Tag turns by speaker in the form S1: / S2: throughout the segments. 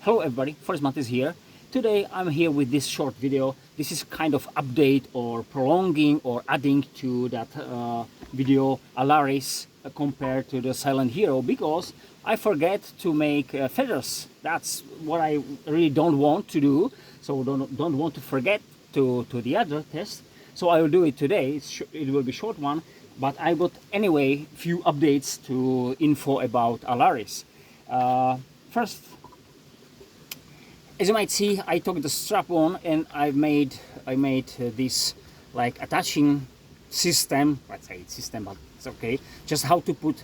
S1: Hello everybody, Forest is here. Today I'm here with this short video. This is kind of update or prolonging or adding to that video Alaris compared to the Silent Hero, because I forget to make feathers. That's what I really don't want to do. So don't want to forget to the other test. So I will do it today. It will be short one, but I got anyway few updates to info about Alaris. First, as you might see, I took the strap on and I made this like attaching system. Let's say it's system, but it's okay. Just how to put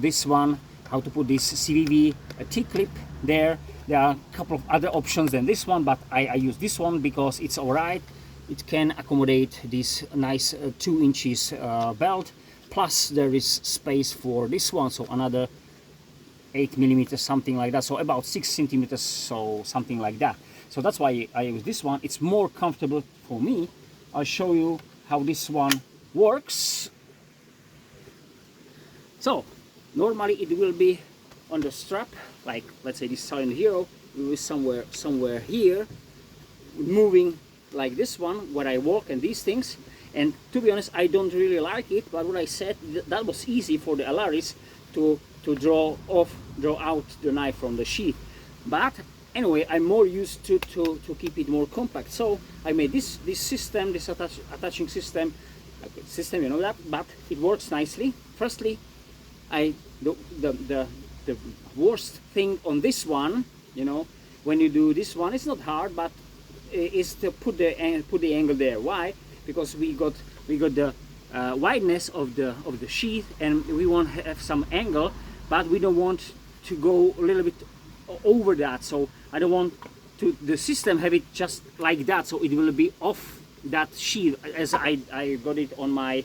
S1: this one, how to put this CVV T-clip there. There are a couple of other options than this one, but I use this one because it's alright. It can accommodate this nice 2 inches belt. Plus there is space for this one, so another 8 millimeters, something like that, so about 6 centimeters, so something like that. So that's why I use this one. It's more comfortable for me. I'll show you how this one works. So normally it will be on the strap, like let's say this Silent Hero will be somewhere here, moving like this one where I walk and these things. And to be honest, I don't really like it, but what I said, that was easy for the Alaris to draw out the knife from the sheath. But anyway, I'm more used to keep it more compact. So I made this system, this attaching system, you know that, but it works nicely. Firstly, the worst thing on this one, you know, when you do this one, it's not hard, but is to put the angle there. Why? Because we got the wideness of the sheath, and we want to have some angle, but we don't want to go a little bit over that. So I don't want the system have it just like that, so it will be off that sheath as I got it on my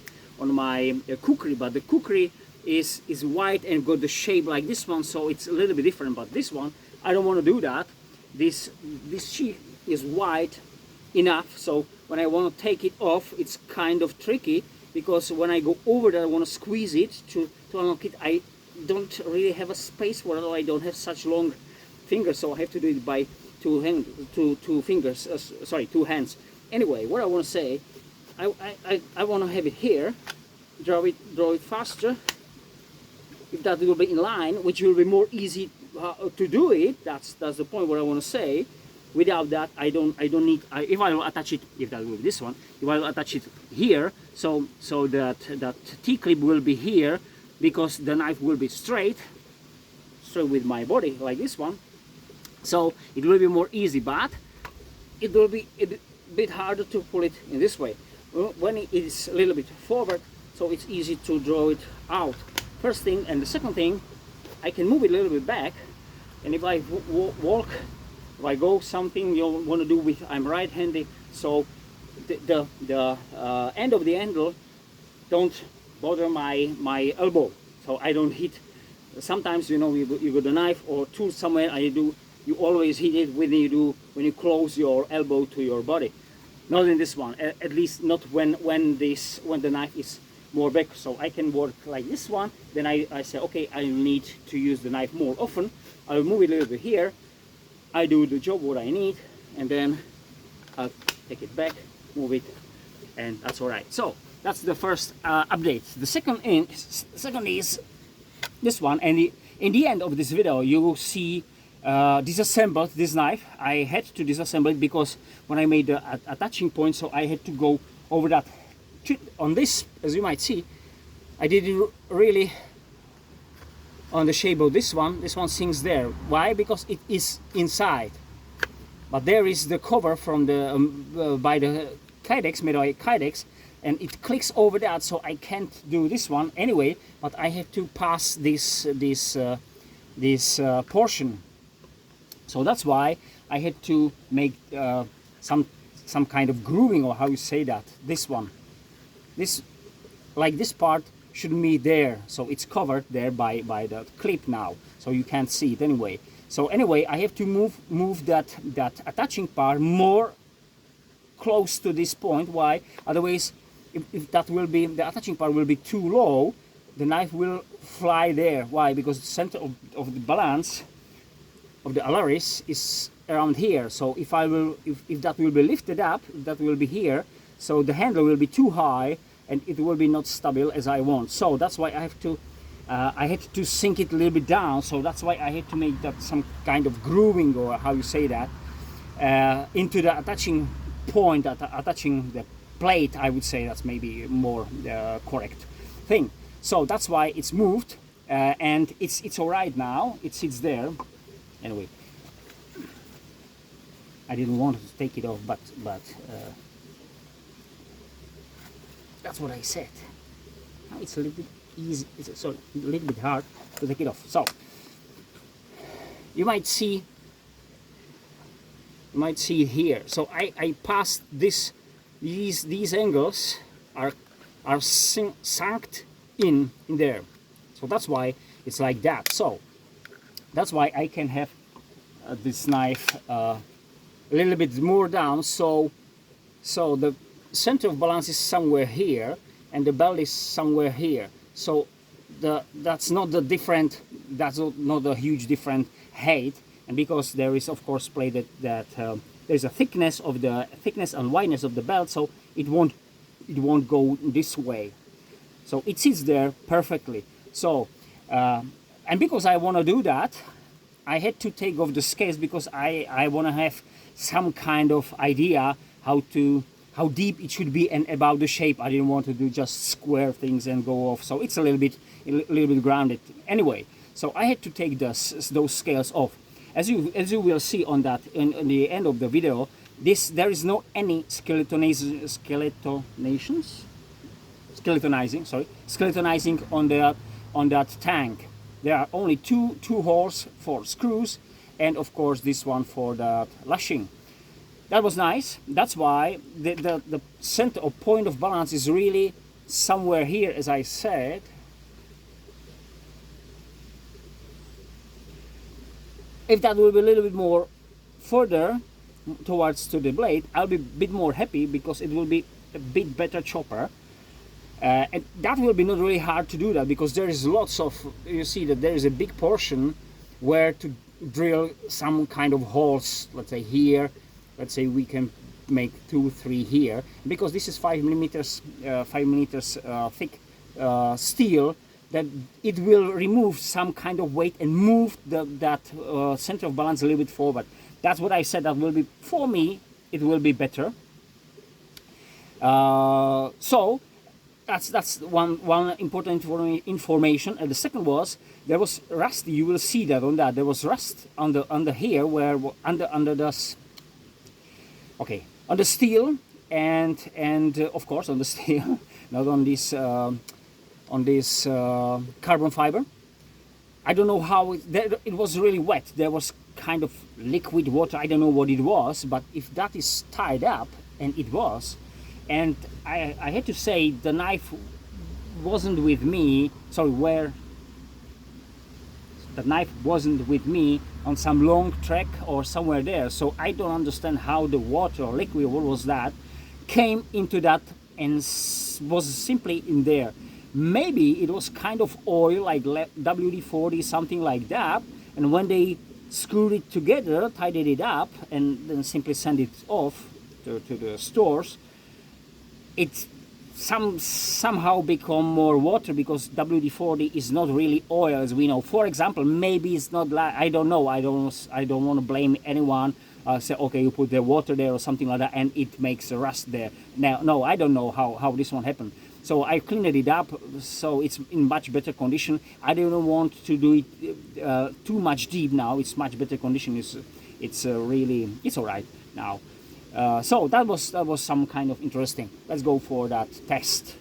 S1: kukri. But the kukri is wide and got the shape like this one, so it's a little bit different. But this one, I don't want to do that. This sheath is wide enough, so when I want to take it off, it's kind of tricky, because when I go over there, I want to squeeze it to unlock it. I don't really have a space for it, or I don't have such long fingers, so I have to do it by two hands. Anyway, what I want to say, I want to have it here, draw it faster. If that will be in line, which will be more easy to do it, that's the point what I want to say. Without that, I don't need. If I will attach it, if that will be this one, if I will attach it here, so that T-clip will be here, because the knife will be straight with my body like this one. So it will be more easy, but it will be a bit harder to pull it in this way. When it is a little bit forward, so it's easy to draw it out. First thing, and the second thing, I can move it a little bit back, and if I walk. If I go something you want to do with, I'm right-handed, so the end of the handle don't bother my elbow, so I don't hit. Sometimes, you know, you got a knife or tool somewhere, and you always hit it when you close your elbow to your body. Not in this one, at least not when the knife is more back. So I can work like this one. Then I say, okay, I need to use the knife more often. I'll move it a little bit here. I do the job what I need, and then I'll take it back, move it, and that's all right. So that's the first update. The second is this one, and in the end of this video you will see disassembled this knife. I had to disassemble it because when I made the attaching point, so I had to go over that. On this, as you might see, I didn't really on the shape of this one sinks there. Why? Because it is inside, but there is the cover from the by the Kydex, made by Kydex, and it clicks over that, so I can't do this one anyway, but I have to pass this portion. So that's why I had to make some kind of grooving, or how you say that. This part shouldn't be there, so it's covered there by the clip now, so you can't see it anyway. So anyway, I have to move that attaching part more close to this point. Why? Otherwise, if that will be, the attaching part will be too low, the knife will fly there. Why? Because the center of the balance Alaris is around here. So if that will be lifted up, that will be here. So the handle will be too high and it will be not stable as I want. So that's why I have to I had to sink it a little bit down. So that's why I had to make that some kind of grooving, or how you say that, into the attaching point, attaching the plate. I would say that's maybe more correct thing. So that's why it's moved, and it's all right now. It sits there. Anyway, I didn't want to take it off, but that's what I said. Now it's a little bit easy. It's a little bit hard to take it off. So you might see here. So I passed this. These angles are sunk in there. So that's why it's like that. So that's why I can have this knife a little bit more down. So the center of balance is somewhere here, and the belt is somewhere here. So that's not the different. That's not a huge different height. And because there is of course plate that there's a thickness and wideness of the belt, so it won't go this way. So it sits there perfectly. So and because I want to do that, I had to take off the scales, because I want to have some kind of idea how deep it should be and about the shape. I didn't want to do just square things and go off. So it's a little bit grounded anyway. So I had to take those scales off. As you will see on that in the end of the video, there is no any skeletonizing on that tank. There are only two holes for screws, and of course this one for the lashing. That was nice. That's why the center or point of balance is really somewhere here, as I said. If that will be a little bit more further towards to the blade, I'll be a bit more happy, because it will be a bit better chopper. And that will be not really hard to do that, because there is lots of, you see that there is a big portion where to drill some kind of holes. Let's say here, let's say we can make 2-3 here, because this is 5 millimeters thick steel, that it will remove some kind of weight and move that center of balance a little bit forward. That's what I said. That will be, for me, it will be better. So that's one important information. And the second was, there was rust. You will see that on that. There was rust under here, where under the on the steel, and of course on the steel, not on this carbon fiber. I don't know how it was really wet. There was kind of liquid water. I don't know what it was, but if that is tied up, and it was, and I had to say the knife wasn't with me. Sorry, where the knife wasn't with me on some long trek or somewhere there. So I don't understand how the water or liquid, what was that, came into that and was simply in there. Maybe it was kind of oil, like WD-40, something like that, and when they screwed it together, tidied it up, and then simply sent it off to the stores, it somehow become more water, because WD-40 is not really oil, as we know. For example, maybe it's not like, I don't know, I don't want to blame anyone. Say, okay, you put the water there or something like that, and it makes a rust there. Now, no, I don't know how this one happened. So I cleaned it up, so it's in much better condition. I don't want to do it too much deep now. It's much better condition. It's really, it's all right now. So that was some kind of interesting. Let's go for that test.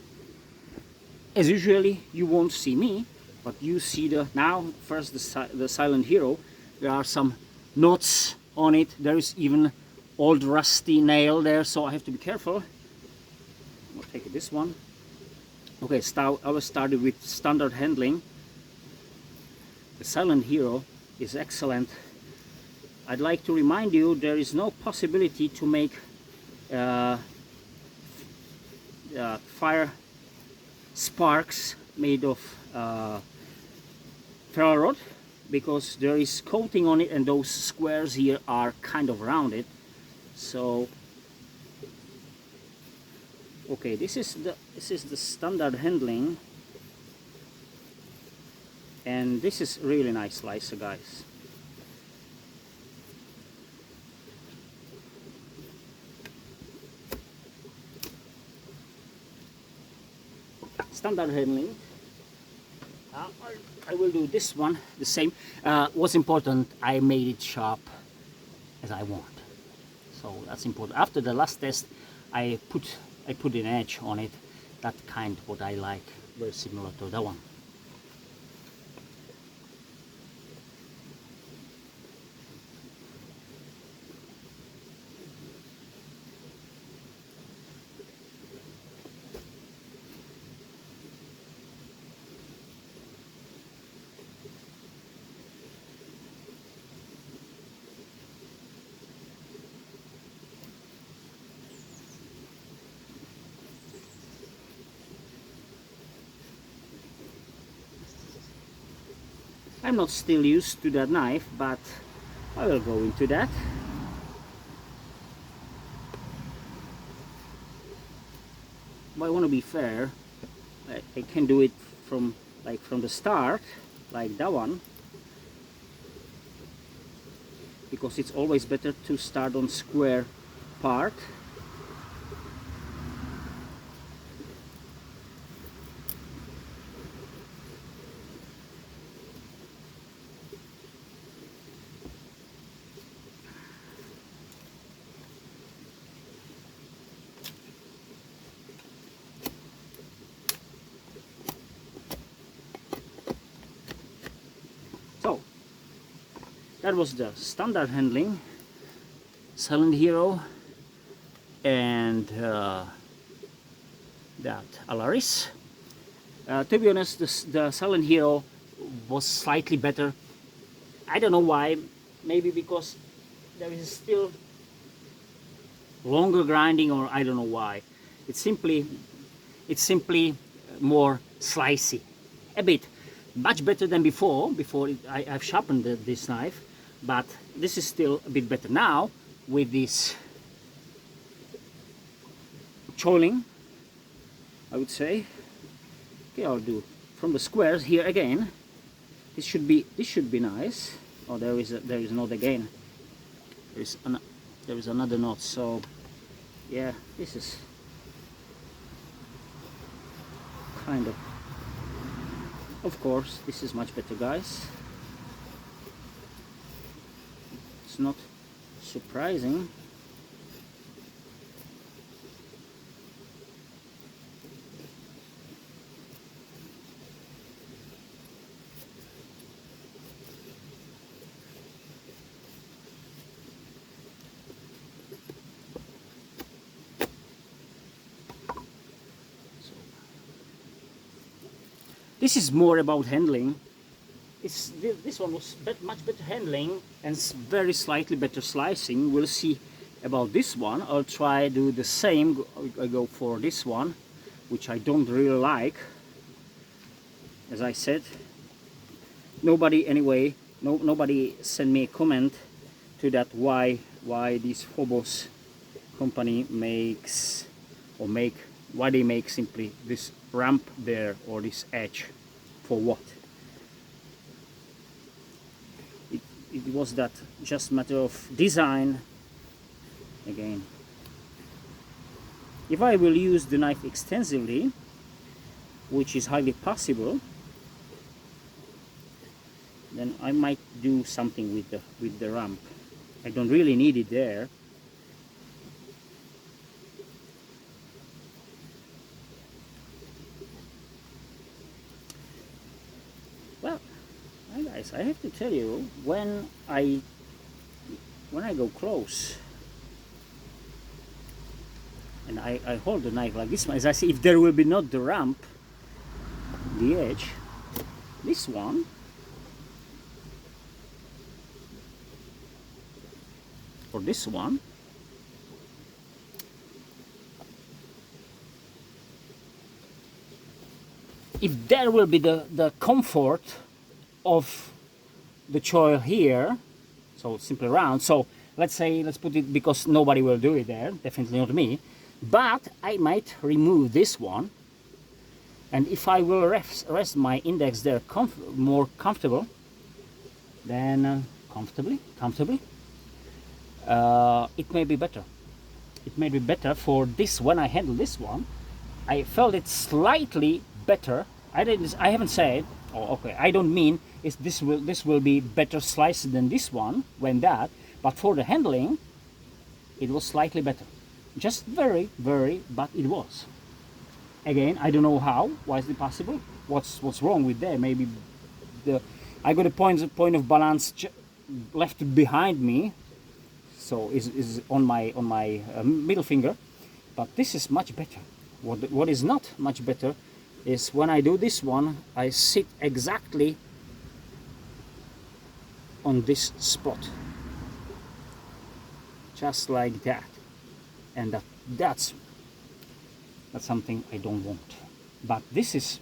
S1: As usually, you won't see me, but you see now first the Silent Hero. There are some knots on it. There is even old rusty nail there, so I have to be careful. I'll take this one. Okay, I was started with standard handling. The Silent Hero is excellent. I'd like to remind you, there is no possibility to make fire sparks made of ferro rod. because there is coating on it and those squares here are kind of rounded. So okay, this is the standard handling, and this is really nice slicer, guys. Standard handling. I will do this one the same. What's important, I made it sharp as I want, so that's important. After the last test, I put an edge on it, that kind what I like, very similar to that one. I'm not still used to that knife, but I will go into that. But I want to be fair. I can do it from the start, like that one, because it's always better to start on square part. So that was the standard handling, Silent Hero, and that Alaris. To be honest, the Silent Hero was slightly better. I don't know why. Maybe because there is still longer grinding, or I don't know why. It's simply more slicey, a bit. Much better than before. I've sharpened this knife, but this is still a bit better now with this choiling, I would say. Okay, I'll do from the squares here again. This should be nice. Oh, there is a knot again. There is another knot. So yeah, this is kind of course this is much better, guys. It's not surprising. This is more about handling. This one was much better handling and very slightly better slicing. We'll see about this one. I'll try do the same. I go for this one, which I don't really like. As I said, nobody sent me a comment to that why this Fobos company makes why they make simply this ramp there or this edge. For what? It was that just matter of design. Again, if I will use the knife extensively, which is highly possible, then I might do something with the ramp. I don't really need it there. Well, guys, I have to tell you, when I go close and I hold the knife like this one, as I see, if there will be not the ramp, the edge, this one, or this one, if there will be the comfort of the choil here, so simply round. So let's say, let's put it, because nobody will do it there, definitely not me, but I might remove this one, and if I will rest my index there more comfortable, then comfortably, it may be better. It may be better for this. When I handle this one, I felt it slightly better. I haven't said. Oh, okay. I don't mean this will be better sliced than this one when that. But for the handling, it was slightly better. Just very, but it was. Again, I don't know how. Why is it possible? What's wrong with there? Maybe I got a point of balance left behind me, so is on my middle finger, but this is much better. What is not much better is when I do this one, I sit exactly on this spot, just like that, and that's something I don't want. But this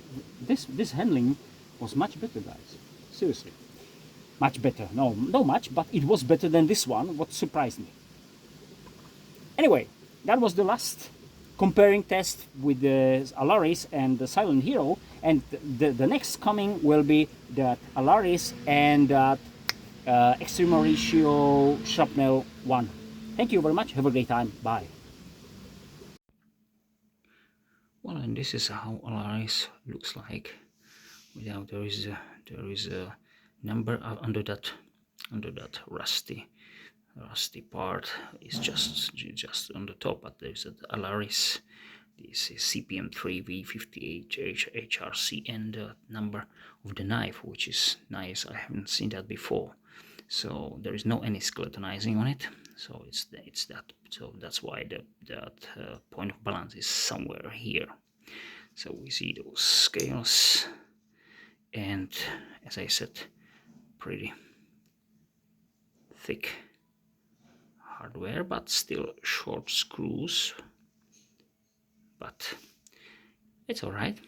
S1: handling was much better, guys. Seriously, much better. No much, but it was better than this one, what surprised me. Anyway, that was the last comparing test with the Alaris and the Silent Hero, and the next coming will be that Alaris and that Extreme Ratio Shrapnel 1. Thank you very much. Have a great time. Bye. Well, and this is how Alaris looks like. Without there is a number under that rusty part is just on the top, but there's an Alaris. This is CPM3V58HRC and the number of the knife, which is nice. I haven't seen that before. So there is no any skeletonizing on it. So it's that. So that's why that point of balance is somewhere here. So we see those scales, and as I said, pretty thick hardware, but still short screws. But it's all right.